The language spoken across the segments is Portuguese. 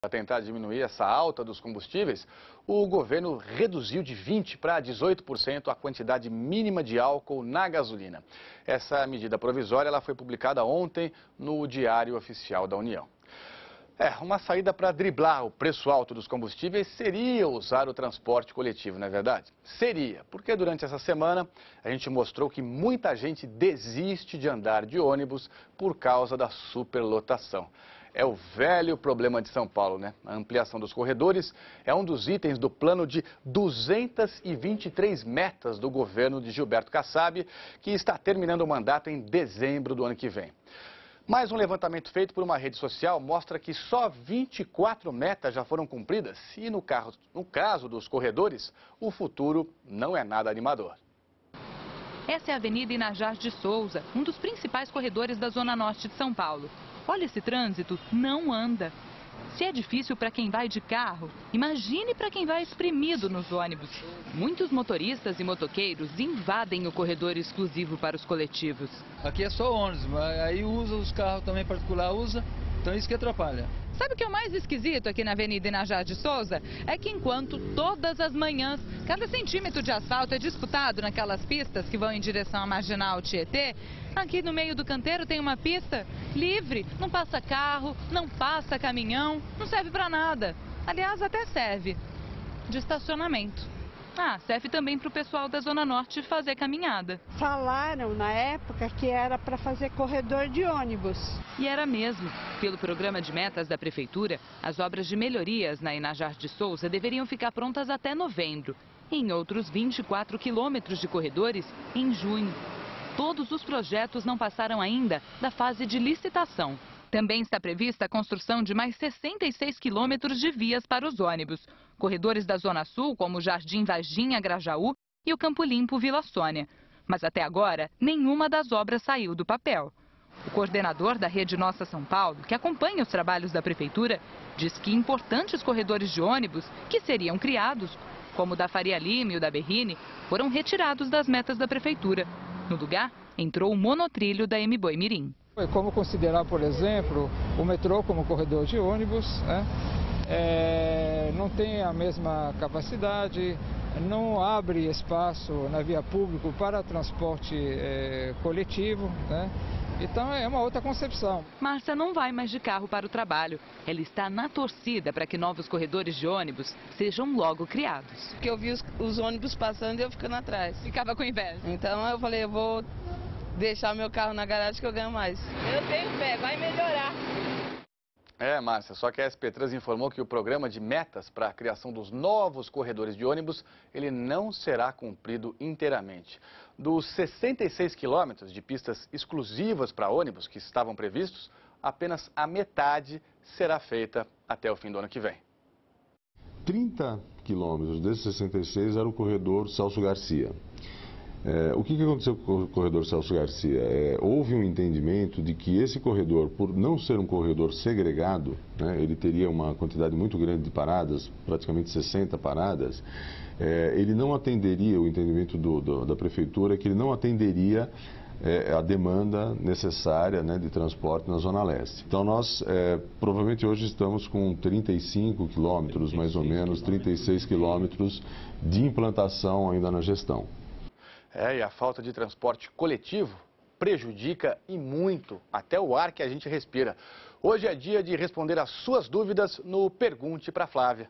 Para tentar diminuir essa alta dos combustíveis, o governo reduziu de 20% para 18% a quantidade mínima de álcool na gasolina. Essa medida provisória ela foi publicada ontem no Diário Oficial da União. Uma saída para driblar o preço alto dos combustíveis seria usar o transporte coletivo, não é verdade? Seria, porque durante essa semana a gente mostrou que muita gente desiste de andar de ônibus por causa da superlotação. É o velho problema de São Paulo, né? A ampliação dos corredores é um dos itens do plano de 223 metas do governo de Gilberto Kassab, que está terminando o mandato em dezembro do ano que vem. Mais um levantamento feito por uma rede social mostra que só 24 metas já foram cumpridas e no caso dos corredores, o futuro não é nada animador. Essa é a Avenida Inajás de Souza, um dos principais corredores da Zona Norte de São Paulo. Olha, esse trânsito não anda. Se é difícil para quem vai de carro, imagine para quem vai espremido nos ônibus. Muitos motoristas e motoqueiros invadem o corredor exclusivo para os coletivos. Aqui é só ônibus, mas aí usa os carros também particular, então isso que atrapalha. Sabe o que é o mais esquisito aqui na Avenida Inajás de Souza? É que enquanto todas as manhãs, cada centímetro de asfalto é disputado naquelas pistas que vão em direção à Marginal Tietê, aqui no meio do canteiro tem uma pista livre, não passa carro, não passa caminhão, não serve para nada. Aliás, até serve de estacionamento. Serve também para o pessoal da Zona Norte fazer caminhada. Falaram na época que era para fazer corredor de ônibus. E era mesmo. Pelo programa de metas da Prefeitura, as obras de melhorias na Inajás de Souza deveriam ficar prontas até novembro. Em outros 24 quilômetros de corredores, em junho. Todos os projetos não passaram ainda da fase de licitação. Também está prevista a construção de mais 66 quilômetros de vias para os ônibus. Corredores da Zona Sul, como o Jardim Varginha, Grajaú e o Campo Limpo, Vila Sônia. Mas até agora, nenhuma das obras saiu do papel. O coordenador da Rede Nossa São Paulo, que acompanha os trabalhos da Prefeitura, diz que importantes corredores de ônibus que seriam criados, como o da Faria Lima e o da Berrini, foram retirados das metas da Prefeitura. No lugar, entrou o monotrilho da M-Boi Mirim. É como considerar, por exemplo, o metrô como corredor de ônibus, né? Não tem a mesma capacidade, não abre espaço na via pública para transporte coletivo, né? Então é uma outra concepção. Márcia não vai mais de carro para o trabalho. Ela está na torcida para que novos corredores de ônibus sejam logo criados. Porque eu vi os ônibus passando e eu ficando atrás. Ficava com inveja. Então eu falei, eu vou deixar meu carro na garagem que eu ganho mais. Eu tenho fé, vai melhorar. Márcia, só que a SP Trans informou que o programa de metas para a criação dos novos corredores de ônibus, ele não será cumprido inteiramente. Dos 66 quilômetros de pistas exclusivas para ônibus que estavam previstos, apenas a metade será feita até o fim do ano que vem. 30 quilômetros desses 66 era o corredor Celso Garcia. O que aconteceu com o corredor Celso Garcia? Houve um entendimento de que esse corredor, por não ser um corredor segregado, né, ele teria uma quantidade muito grande de paradas, praticamente 60 paradas, ele não atenderia, o entendimento da Prefeitura é que ele não atenderia a demanda necessária, né, de transporte na Zona Leste. Então nós provavelmente hoje estamos com 35 quilômetros, mais ou menos, 36 quilômetros de implantação ainda na gestão. E a falta de transporte coletivo prejudica e muito até o ar que a gente respira. Hoje é dia de responder às suas dúvidas no Pergunte para Flávia.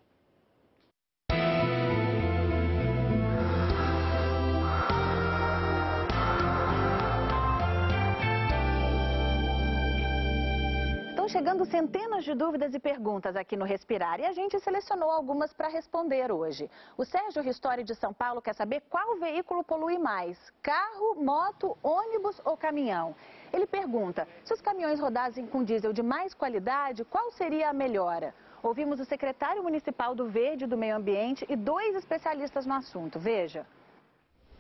Chegando centenas de dúvidas e perguntas aqui no Respirar e a gente selecionou algumas para responder hoje. O Sérgio Ristori de São Paulo quer saber qual veículo polui mais, carro, moto, ônibus ou caminhão. Ele pergunta, se os caminhões rodassem com diesel de mais qualidade, qual seria a melhora? Ouvimos o secretário municipal do Verde e do Meio Ambiente e 2 especialistas no assunto. Veja.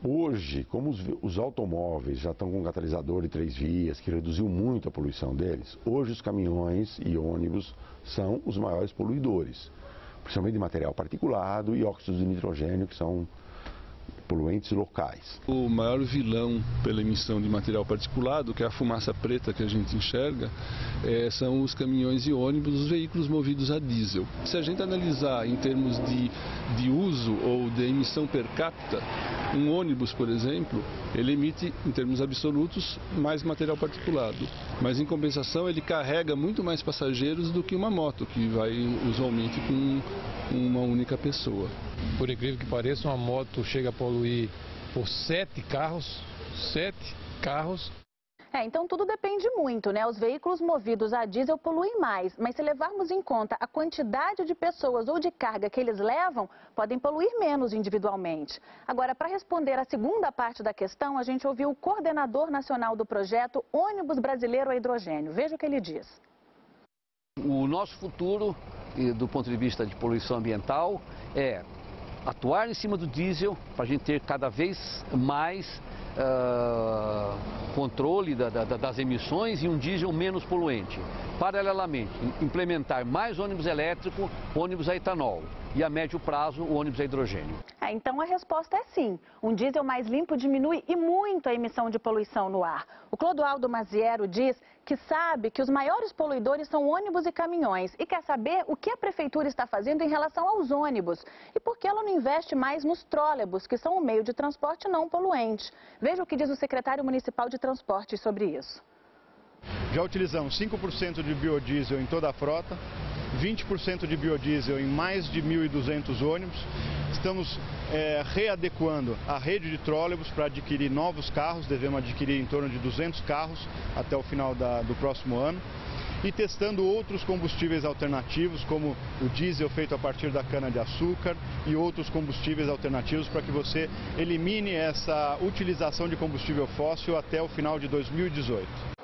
Hoje, como os automóveis já estão com catalisador de 3 vias, que reduziu muito a poluição deles, hoje os caminhões e ônibus são os maiores poluidores, principalmente de material particulado e óxidos de nitrogênio, que são poluentes locais. O maior vilão pela emissão de material particulado, que é a fumaça preta que a gente enxerga, são os caminhões e ônibus, os veículos movidos a diesel. Se a gente analisar em termos de uso ou de emissão per capita, um ônibus, por exemplo, ele emite, em termos absolutos, mais material particulado. Mas, em compensação, ele carrega muito mais passageiros do que uma moto, que vai usualmente com uma única pessoa. Por incrível que pareça, uma moto chega a poluir por 7 carros. Então tudo depende muito, né? Os veículos movidos a diesel poluem mais, mas se levarmos em conta a quantidade de pessoas ou de carga que eles levam, podem poluir menos individualmente. Agora, para responder a segunda parte da questão, a gente ouviu o coordenador nacional do projeto Ônibus Brasileiro a Hidrogênio. Veja o que ele diz. O nosso futuro, do ponto de vista de poluição ambiental, é atuar em cima do diesel para a gente ter cada vez mais controle das emissões e um diesel menos poluente. Paralelamente, implementar mais ônibus elétrico, ônibus a etanol e a médio prazo o ônibus a hidrogênio. Então a resposta é sim. Um diesel mais limpo diminui e muito a emissão de poluição no ar. O Clodoaldo Maziero diz que sabe que os maiores poluidores são ônibus e caminhões e quer saber o que a prefeitura está fazendo em relação aos ônibus e por que ela não investe mais nos trólebus, que são um meio de transporte não poluente. Veja o que diz o secretário municipal de transporte sobre isso. Já utilizamos 5% de biodiesel em toda a frota, 20% de biodiesel em mais de 1.200 ônibus. Estamos readequando a rede de trólebus para adquirir novos carros, devemos adquirir em torno de 200 carros até o final do próximo ano. E testando outros combustíveis alternativos, como o diesel feito a partir da cana-de-açúcar e outros combustíveis alternativos para que você elimine essa utilização de combustível fóssil até o final de 2018.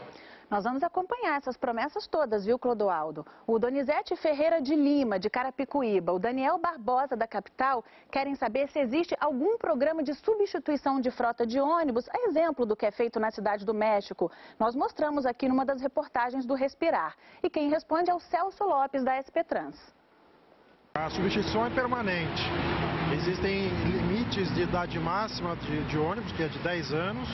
Nós vamos acompanhar essas promessas todas, viu, Clodoaldo? O Donizete Ferreira de Lima, de Carapicuíba, o Daniel Barbosa, da capital, querem saber se existe algum programa de substituição de frota de ônibus, a exemplo do que é feito na Cidade do México. Nós mostramos aqui numa das reportagens do Respirar. E quem responde é o Celso Lopes, da SP Trans. A substituição é permanente. Existem limites de idade máxima de ônibus, que é de 10 anos,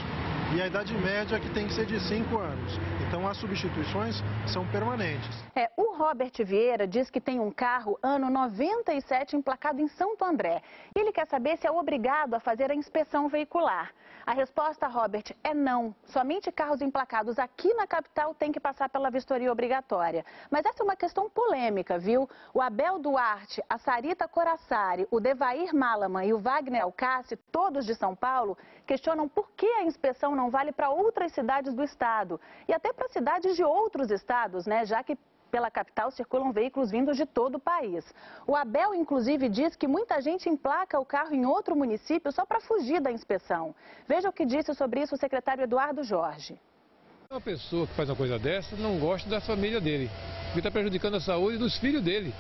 e a idade média que tem que ser de 5 anos. Então as substituições são permanentes. O Robert Vieira diz que tem um carro ano 97 emplacado em Santo André. E ele quer saber se é obrigado a fazer a inspeção veicular. A resposta, Robert, é não. Somente carros emplacados aqui na capital têm que passar pela vistoria obrigatória. Mas essa é uma questão polêmica, viu? O Abel Duarte, a Sarita Coraçari, o Devair Malaman e o Wagner Alcáce, todos de São Paulo, questionam por que a inspeção não vale para outras cidades do estado. E até para cidades de outros estados, né? Já que pela capital circulam veículos vindos de todo o país. O Abel, inclusive, diz que muita gente emplaca o carro em outro município só para fugir da inspeção. Veja o que disse sobre isso o secretário Eduardo Jorge. Uma pessoa que faz uma coisa dessa não gosta da família dele, porque está prejudicando a saúde dos filhos dele.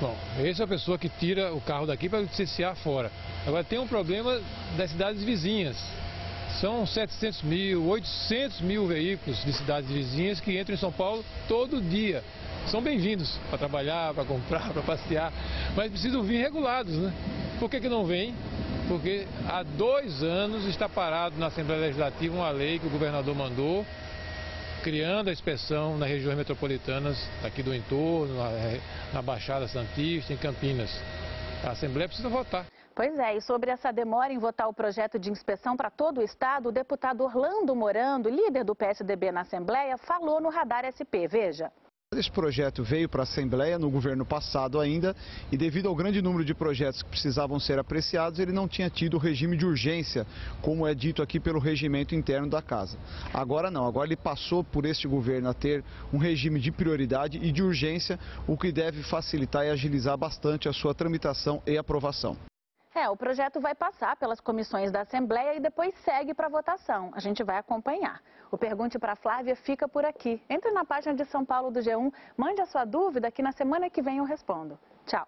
Bom, essa é a pessoa que tira o carro daqui para licenciar fora. Agora tem um problema das cidades vizinhas. São 700 mil, 800 mil veículos de cidades vizinhas que entram em São Paulo todo dia. São bem-vindos para trabalhar, para comprar, para passear, mas precisam vir regulados, né? Por que não vem? Porque há 2 anos está parado na Assembleia Legislativa uma lei que o governador mandou, criando a inspeção nas regiões metropolitanas aqui do entorno, na Baixada Santista, em Campinas. A Assembleia precisa votar. Pois é, e sobre essa demora em votar o projeto de inspeção para todo o estado, o deputado Orlando Morando, líder do PSDB na Assembleia, falou no Radar SP. Veja. Esse projeto veio para a Assembleia no governo passado ainda e devido ao grande número de projetos que precisavam ser apreciados, ele não tinha tido o regime de urgência, como é dito aqui pelo regimento interno da Casa. Agora não, agora ele passou por este governo a ter um regime de prioridade e de urgência, o que deve facilitar e agilizar bastante a sua tramitação e aprovação. O projeto vai passar pelas comissões da Assembleia e depois segue para votação. A gente vai acompanhar. O Pergunte para a Flávia fica por aqui. Entre na página de São Paulo do G1, mande a sua dúvida que na semana que vem eu respondo. Tchau.